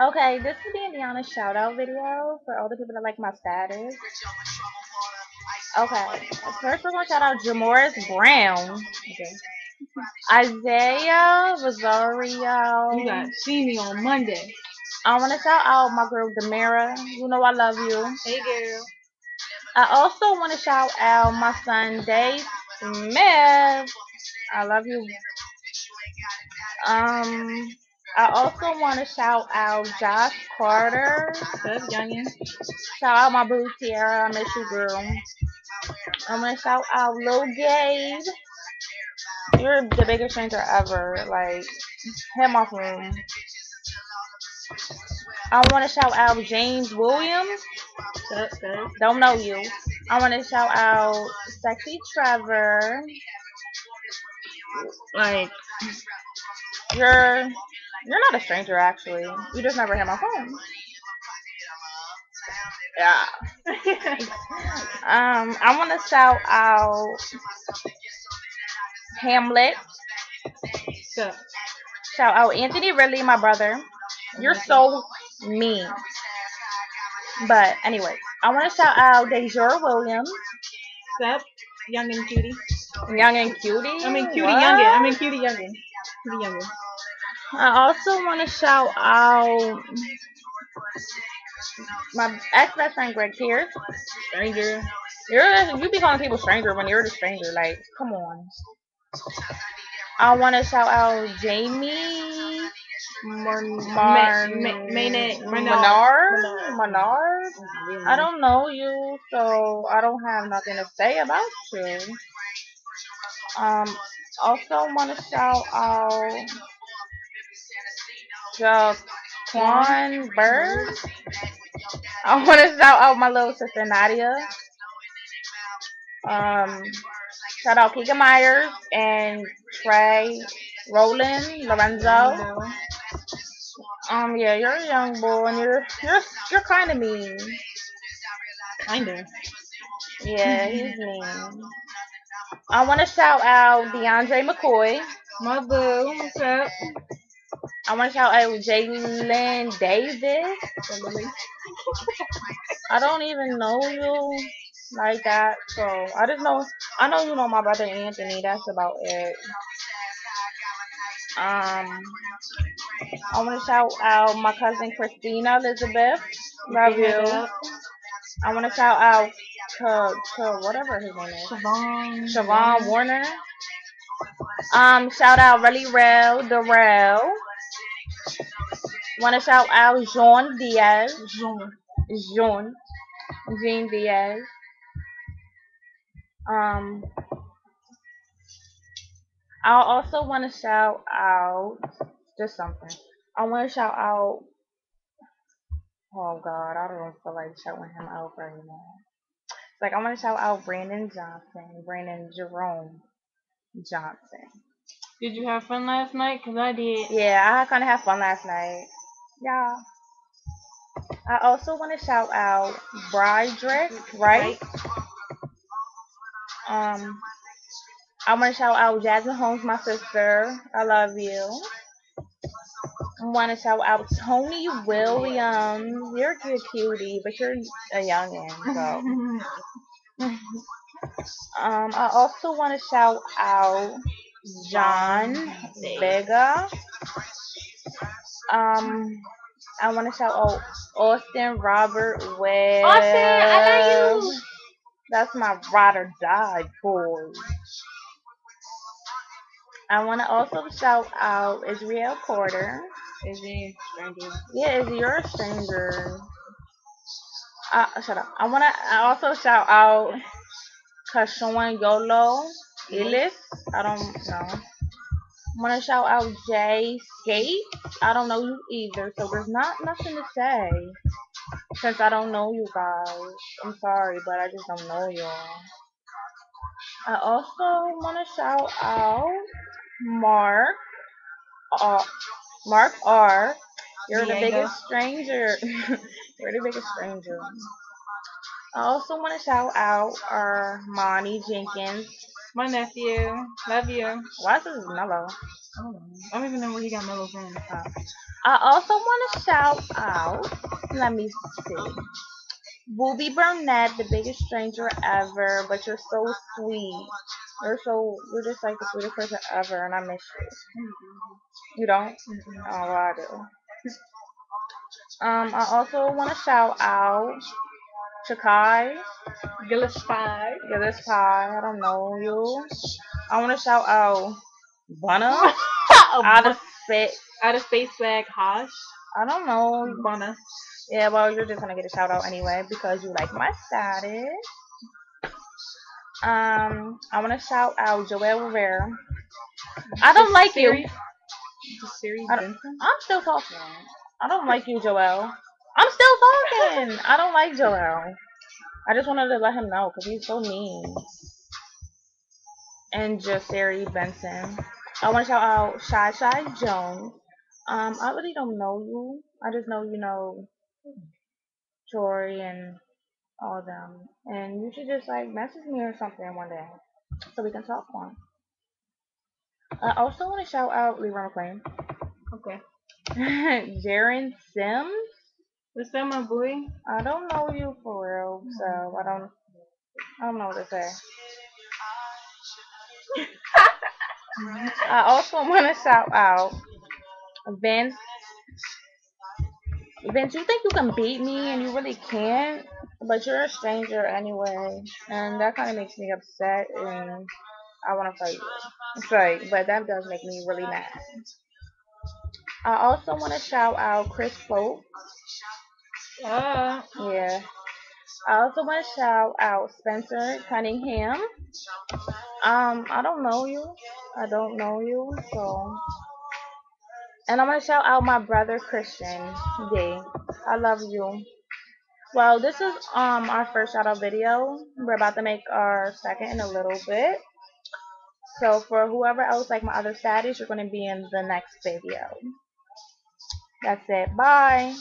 Okay, this will be Indiana's shout out video for all the people that like my status. Okay, first we're gonna shout out Jamoris Brown. Okay. Isaiah You Rosario. got see me on Monday. I want to shout out my girl Demira. You know I love you. Hey girl. I also want to shout out my son Dave Smith. I love you. I also want to shout out Josh Carter. What's up, youngin? Shout out my boo Tiara. I miss you, girl. I'm gonna shout out Lil Gabe. You're the biggest stranger ever. Like, hit my phone. I want to shout out James Williams. What's up, Don't know you. I want to shout out Sexy Trevor. Like, you're not a stranger actually. You just never hit my phone. Yeah. I want to shout out Hamlet. What's up? Shout out Anthony Ridley, my brother. You're so mean. But anyway, I want to shout out Dejour Williams. What's up? Youngin cutie. Young and Cutie. I mean cutie youngin. I What? mean cutie youngin. Cutie youngin. I also want to shout out my ex best friend Greg Pierce. Stranger. You be calling people stranger when you're the stranger. Like, come on. I want to shout out Jamie Menard. I don't know you, so I don't have nothing to say about you. Um, also want to shout out Jaquan Bird. I want to shout out my little sister Nadia. Um, Shout out Keegan Myers and Trey Roland Lorenzo. Yeah, you're a young boy and you're kind of mean. Kinda. Yeah, he's mean. I want to shout out DeAndre McCoy. My boo. What's up? I want to shout out Jalen Davis. I don't even know you like that, so I know you know my brother Anthony. That's about it. I want to shout out my cousin Christina Elizabeth. Love you. I want to shout out to whatever his name is. Siobhan Warner. Shout out Relly Rel Darrell. Want to shout out Jean Diaz. Jean. Jean Diaz. Um, I also want to shout out just something. I want to shout out. Oh God, I don't feel like shouting him out right now. Like I want to shout out Brandon Johnson, Brandon Jerome Johnson. Did you have fun last night? Cause I did. Yeah, I kind of had fun last night. Yeah. I also want to shout out Broderick, right? Um, I want to shout out Jasmine Holmes, my sister. I love you. I want to shout out Tony Williams. You're a good cutie, but you're a youngin', so. I also want to shout out John Vega. Um, I want to shout out Austin Robert Webb. Austin, I love you. That's my ride or die boy. I want to also shout out Israel Porter. Is he stranger? Yeah, Izzy, you're a stranger. Shut up. I also shout out Kashawn Yolo Ellis. I don't know. I want to shout out Jay Skate. I don't know you either, so there's not nothing to say since I don't know you guys. I'm sorry, but I just don't know y'all. I also want to shout out Mark. Uh, Mark R. You're the Diego. biggest stranger. You're the biggest stranger. I also want to shout out Armani Jenkins. My nephew. Love you. Why is this mellow? I don't even know where he got Mellow from. I also want to shout out. Let me see. Booby Burnett, the biggest stranger ever, but you're so sweet. You're just like the sweetest person ever, and I miss you. You don't? Oh, well, I do. I also want to shout out Chakai. Gillespie. Gillis Pie. I don't know you. I want to shout out Bunna. Out of spit. Out of space bag Hosh. I don't know. Bunna. Yeah, well, you're just gonna get a shout out anyway because you like my status. I want to shout out Joelle Rivera. I don't like you. I'm still talking. I don't like you, Joelle. I'm still talking. I don't like Joelle. I just wanted to let him know because he's so mean. And Jasiri Benson. I want to shout out Shy Shy Jones. I really don't know you. I just know you know Tori and all of them. And you should just like message me or something one day so we can talk more. I also want to shout out Leroy McLean. Okay. Jaren Sims. What's that, my boy? I don't know you for real, so I don't know what to say. I also want to shout out Vince. Vince, you think you can beat me and you really can't, but you're a stranger anyway, and that kind of makes me upset and I want to fight you. It's like, but that does make me really mad. I also want to shout out Chris Folk. Yeah. I also want to shout out Spencer Cunningham. I don't know you. I don't know you, so. And I'm gonna shout out my brother Christian D. I love you. Well, this is our first shout out video. We're about to make our second in a little bit. So for whoever else like my other status, you're gonna be in the next video. That's it. Bye.